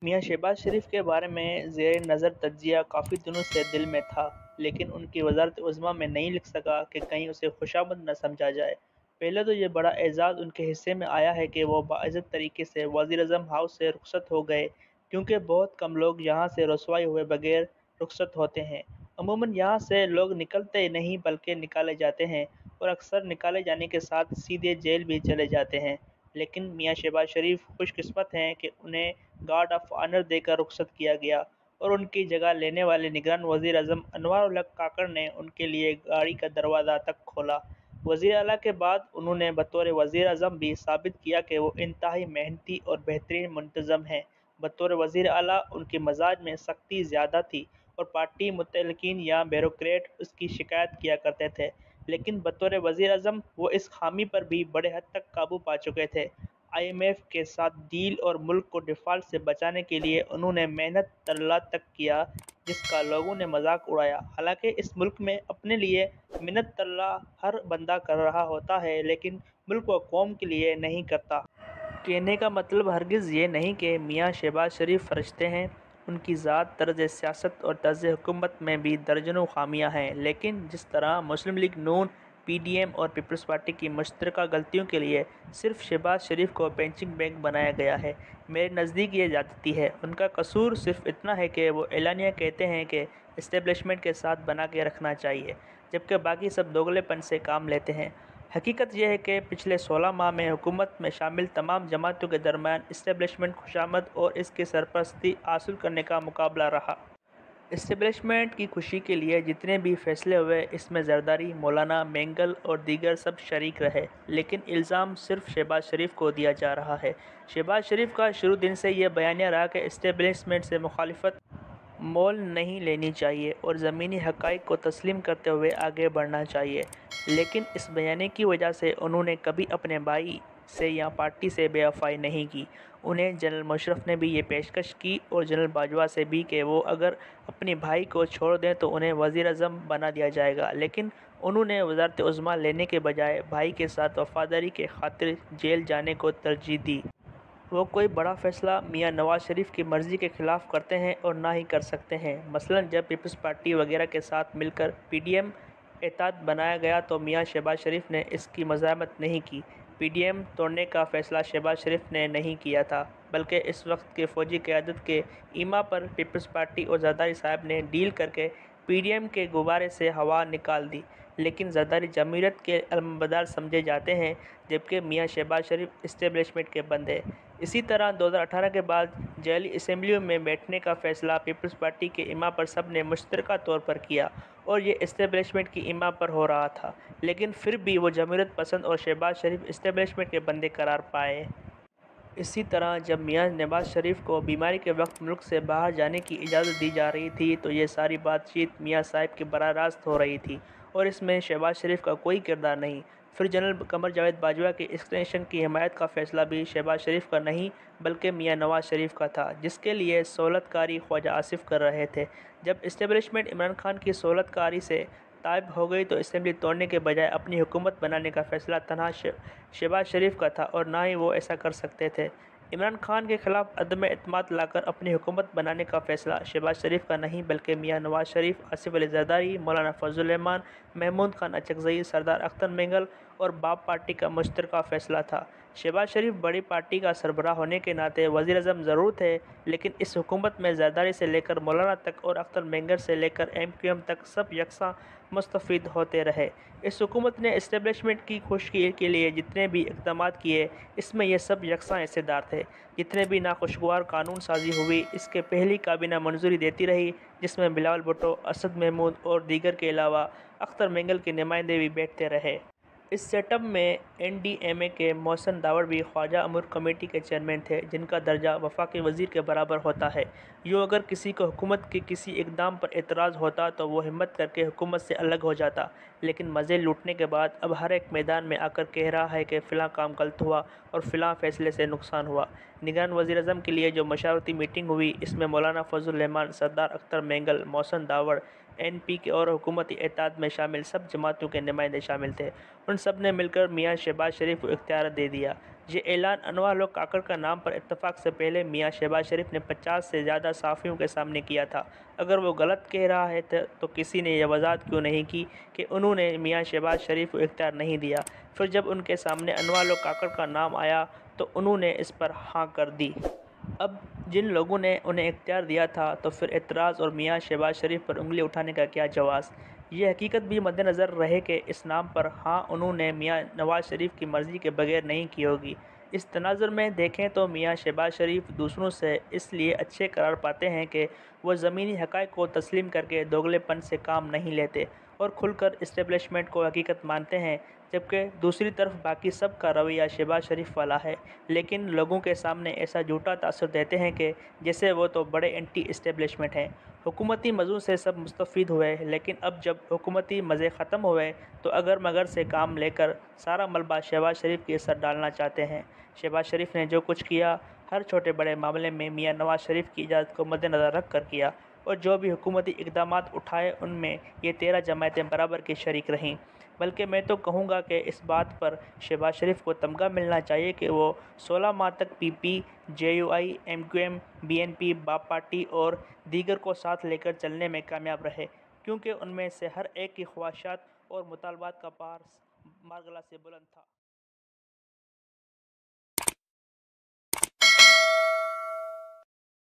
میاں شہباز شریف کے بارے میں زیر نظر تجزیہ کافی دنوں سے دل میں تھا، لیکن ان کی وزارت عظمیٰ میں نہیں لکھ سکا کہ کہیں اسے خوشامد نہ سمجھا جائے۔ پہلے تو یہ بڑا اعزاز ان کے حصے میں آیا ہے کہ وہ باعزت طریقے سے وزیر اعظم ہاؤس سے رخصت ہو گئے، کیونکہ بہت کم لوگ یہاں سے رسوائی ہوئے بغیر رخصت ہوتے ہیں۔ عموماً یہاں سے لوگ نکلتے نہیں بلکہ نکالے جاتے ہیں، اور اکثر نکالے جانے کے ساتھ سیدھے جیل بھی چلے جاتے ہیں۔ لیکن میاں شہباز شریف خوش قسمت ہیں کہ انہیں گارڈ آف آنر دے کر رخصت کیا گیا، اور ان کی جگہ لینے والے نگران وزیر اعظم انوار الحق کاکڑ نے ان کے لیے گاڑی کا دروازہ تک کھولا۔ وزیر اعلیٰ کے بعد انہوں نے بطور وزیر اعظم بھی ثابت کیا کہ وہ انتہائی محنتی اور بہترین منتظم ہیں۔ بطور وزیر اعلیٰ ان کے مزاج میں سختی زیادہ تھی، اور پارٹی متعلقین یا بیوروکریٹ اس کی شکایت کیا کرتے تھے، لیکن بطور وزیر اعظم وہ اس خامی پر بھی بڑے حد تک قابو پا چکے تھے۔ آئی ایم ایف کے ساتھ ڈیل اور ملک کو ڈیفالٹ سے بچانے کے لیے انہوں نے محنت ترلا تک کیا، جس کا لوگوں نے مذاق اڑایا۔ حالانکہ اس ملک میں اپنے لیے منت ترلا ہر بندہ کر رہا ہوتا ہے، لیکن ملک و قوم کے لیے نہیں کرتا۔ کہنے کا مطلب ہرگز یہ نہیں کہ میاں شہباز شریف فرشتے ہیں۔ ان کی ذات، طرز سیاست اور طرز حکومت میں بھی درجنوں خامیاں ہیں، لیکن جس طرح مسلم لیگ نون، پی ڈی ایم اور پیپلز پارٹی کی مشترکہ غلطیوں کے لیے صرف شہباز شریف کو پنچنگ بیگ بنایا گیا ہے، میرے نزدیک یہ زیادتی ہے۔ ان کا قصور صرف اتنا ہے کہ وہ اعلانیہ کہتے ہیں کہ اسٹیبلشمنٹ کے ساتھ بنا کے رکھنا چاہیے، جبکہ باقی سب دوگلے پن سے کام لیتے ہیں۔ حقیقت یہ ہے کہ پچھلے 16 ماہ میں حکومت میں شامل تمام جماعتوں کے درمیان اسٹیبلشمنٹ خوشامد اور اس کی سرپرستی حاصل کرنے کا مقابلہ رہا۔ اسٹیبلشمنٹ کی خوشی کے لیے جتنے بھی فیصلے ہوئے، اس میں زرداری، مولانا مینگل اور دیگر سب شریک رہے، لیکن الزام صرف شہباز شریف کو دیا جا رہا ہے۔ شہباز شریف کا شروع دن سے یہ بیانیہ رہا کہ اسٹیبلشمنٹ سے مخالفت مول نہیں لینی چاہیے اور زمینی حقائق کو تسلیم کرتے ہوئے آگے بڑھنا چاہیے، لیکن اس بیانیے کی وجہ سے انہوں نے کبھی اپنے بھائی سے یا پارٹی سے بے وفائی نہیں کی۔ انہیں جنرل مشرف نے بھی یہ پیشکش کی اور جنرل باجوہ سے بھی کہ وہ اگر اپنے بھائی کو چھوڑ دیں تو انہیں وزیر اعظم بنا دیا جائے گا، لیکن انہوں نے وزارت عظمیٰ لینے کے بجائے بھائی کے ساتھ وفاداری کی خاطر جیل جانے کو ترجیح دی۔ وہ کوئی بڑا فیصلہ میاں نواز شریف کی مرضی کے خلاف کرتے ہیں اور نہ ہی کر سکتے ہیں۔ مثلاً جب پیپلز پارٹی وغیرہ کے ساتھ مل کر پی ڈی ایم اتحاد بنایا گیا تو میاں شہباز شریف نے اس کی مزاحمت نہیں کی۔ پی ڈی ایم توڑنے کا فیصلہ شہباز شریف نے نہیں کیا تھا، بلکہ اس وقت کے فوجی قیادت کے ایما پر پیپلز پارٹی اور زرداری صاحب نے ڈیل کر کے پی ڈی ایم کے غبارے سے ہوا نکال دی۔ لیکن زرداری جمہوریت کے علمبردار سمجھے جاتے ہیں، جبکہ میاں شہباز شریف اسٹیبلشمنٹ کے بندے۔ اسی طرح 2018 کے بعد ذیلی اسمبلیوں میں بیٹھنے کا فیصلہ پیپلز پارٹی کے ایما پر سب نے مشترکہ طور پر کیا، اور یہ اسٹیبلشمنٹ کی ایما پر ہو رہا تھا، لیکن پھر بھی وہ جمہوریت پسند اور شہباز شریف اسٹیبلشمنٹ کے بندے قرار پائے۔ اسی طرح جب میاں نواز شریف کو بیماری کے وقت ملک سے باہر جانے کی اجازت دی جا رہی تھی تو یہ ساری بات چیت میاں صاحب کے براہ راست ہو رہی تھی، اور اس میں شہباز شریف کا کوئی کردار نہیں۔ پھر جنرل قمر جاوید باجوہ کی ایکسٹینشن کی حمایت کا فیصلہ بھی شہباز شریف کا نہیں بلکہ میاں نواز شریف کا تھا، جس کے لیے سہولت کاری خواجہ آصف کر رہے تھے۔ جب اسٹیبلشمنٹ عمران خان کی سہولت کاری سے تائب ہو گئی تو اسمبلی توڑنے کے بجائے اپنی حکومت بنانے کا فیصلہ تنہا شہباز شریف کا تھا، اور نہ ہی وہ ایسا کر سکتے تھے۔ عمران خان کے خلاف عدم اعتماد لا کر اپنی حکومت بنانے کا فیصلہ شہباز شریف کا نہیں بلکہ میاں نواز شریف، آصف علی زرداری، مولانا فضل الرحمان، محمود خان اچکزئی، سردار اختر مینگل اور باب پارٹی کا مشترکہ فیصلہ تھا۔ شہباز شریف بڑی پارٹی کا سربراہ ہونے کے ناطے وزیر اعظم ضرور تھے، لیکن اس حکومت میں زرداری سے لے کر مولانا تک اور اختر مینگل سے لے کر ایم کیو ایم تک سب یکساں مستفید ہوتے رہے۔ اس حکومت نے اسٹیبلشمنٹ کی خوشی کے لیے جتنے بھی اقدامات کیے، اس میں یہ سب یکساں حصے دار تھے۔ جتنے بھی ناخوشگوار قانون سازی ہوئی، اس کے پہلی کابینہ منظوری دیتی رہی، جس میں بلاول بھٹو، اسد محمود اور دیگر کے علاوہ اختر مینگل کے نمائندے بھی بیٹھتے رہے۔ اس سیٹ اپ میں این ڈی ایم اے کے محسن داوڑ بھی خواجہ امور کمیٹی کے چیئرمین تھے، جن کا درجہ وفاقی وزیر کے برابر ہوتا ہے۔ یوں اگر کسی کو حکومت کے کسی اقدام پر اعتراض ہوتا تو وہ ہمت کر کے حکومت سے الگ ہو جاتا، لیکن مزے لوٹنے کے بعد اب ہر ایک میدان میں آ کر کہہ رہا ہے کہ فلاں کام غلط ہوا اور فلاں فیصلے سے نقصان ہوا۔ نگران وزیر اعظم کے لیے جو مشاورتی میٹنگ ہوئی، اس میں مولانا فضل الرحمان، سردار اختر مینگل، محسن داوڑ، NP کے اور حکومتی اتحاد میں شامل سب جماعتوں کے نمائندے شامل تھے۔ ان سب نے مل کر میاں شہباز شریف کو اختیار دے دیا۔ یہ اعلان انواع الحق کاکڑ کا نام پر اتفاق سے پہلے میاں شہباز شریف نے 50 سے زیادہ صحافیوں کے سامنے کیا تھا۔ اگر وہ غلط کہہ رہا ہے تو کسی نے یہ وضاحت کیوں نہیں کی کہ انہوں نے میاں شہباز شریف کو اختیار نہیں دیا؟ پھر جب ان کے سامنے انواع الحق کاکڑ کا نام آیا تو انہوں نے اس پر ہاں کر دی۔ اب جن لوگوں نے انہیں اختیار دیا تھا تو پھر اعتراض اور میاں شہباز شریف پر انگلی اٹھانے کا کیا جواز؟ یہ حقیقت بھی مد نظر رہے کہ اس نام پر ہاں انہوں نے میاں نواز شریف کی مرضی کے بغیر نہیں کی ہوگی۔ اس تناظر میں دیکھیں تو میاں شہباز شریف دوسروں سے اس لیے اچھے قرار پاتے ہیں کہ وہ زمینی حقائق کو تسلیم کر کے دوگلے پن سے کام نہیں لیتے اور کھل کر اسٹیبلشمنٹ کو حقیقت مانتے ہیں، جبکہ دوسری طرف باقی سب کا رویہ شہباز شریف والا ہے، لیکن لوگوں کے سامنے ایسا جھوٹا تاثر دیتے ہیں کہ جیسے وہ تو بڑے اینٹی اسٹیبلشمنٹ ہیں۔ حکومتی مزوں سے سب مستفید ہوئے، لیکن اب جب حکومتی مزے ختم ہوئے تو اگر مگر سے کام لے کر سارا ملبہ شہباز شریف کے سر ڈالنا چاہتے ہیں۔ شہباز شریف نے جو کچھ کیا ہر چھوٹے بڑے معاملے میں میاں نواز شریف کی اجازت کو مد نظر رکھ کر کیا، اور جو بھی حکومتی اقدامات اٹھائے ان میں یہ 13 جماعتیں برابر کی شریک رہیں۔ بلکہ میں تو کہوں گا کہ اس بات پر شہباز شریف کو تمغہ ملنا چاہیے کہ وہ 16 ماہ تک PP، JUI، MQM، BNP، باپ پارٹی اور دیگر کو ساتھ لے کر چلنے میں کامیاب رہے، کیونکہ ان میں سے ہر ایک کی خواہشات اور مطالبات کا مارگلہ سے بلند تھا۔